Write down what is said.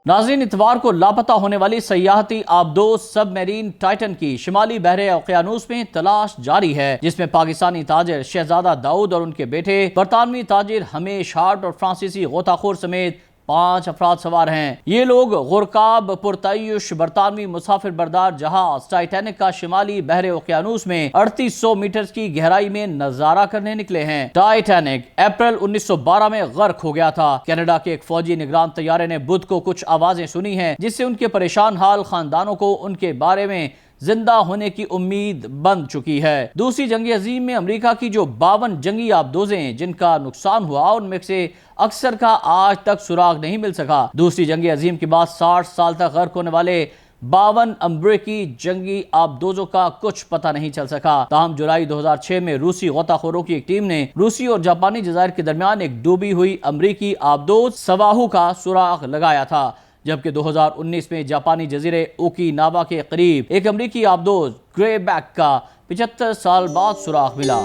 ناظرین، اتوار کو لاپتہ ہونے والی سیاحتی آبدوز سب میرین ٹائٹن کی شمالی بحر اوقیانوس میں تلاش جاری ہے، جس میں پاکستانی تاجر شہزادہ داؤد اور ان کے بیٹے، برطانوی تاجر ہمیش ہارٹ اور فرانسیسی غوطہ خور سمیت 5 افراد سوار ہیں۔ یہ لوگ غرقاب پرتعیش برطانوی مسافر بردار جہاز ٹائٹینک کا شمالی بحر اوقیانوس میں 3800 میٹر کی گہرائی میں نظارہ کرنے نکلے ہیں۔ ٹائٹینک اپریل 1912 میں غرق ہو گیا تھا۔ کینیڈا کے ایک فوجی نگران طیارے نے بدھ کو کچھ آوازیں سنی ہیں، جس سے ان کے پریشان حال خاندانوں کو ان کے بارے میں زندہ ہونے کی امید بند چکی ہے۔ دوسری جنگ عظیم میں امریکہ کی جو 52 جنگی آبدوزیں جن کا نقصان ہوا، ان میں سے اکثر کا آج تک سراغ نہیں مل سکا۔ دوسری جنگ عظیم کے بعد 60 سال تک غرق ہونے والے 52 امریکی جنگی آبدوزوں کا کچھ پتہ نہیں چل سکا۔ تاہم جولائی 2006 میں روسی غوطہ خوروں کی ایک ٹیم نے روسی اور جاپانی جزائر کے درمیان ایک ڈوبی ہوئی امریکی آبدوز سواہو کا سراغ لگایا تھا، جبکہ 2019 میں جاپانی جزیرے اوکیناوا کے قریب ایک امریکی آبدوز گرے بیک کا 75 سال بعد سراغ ملا۔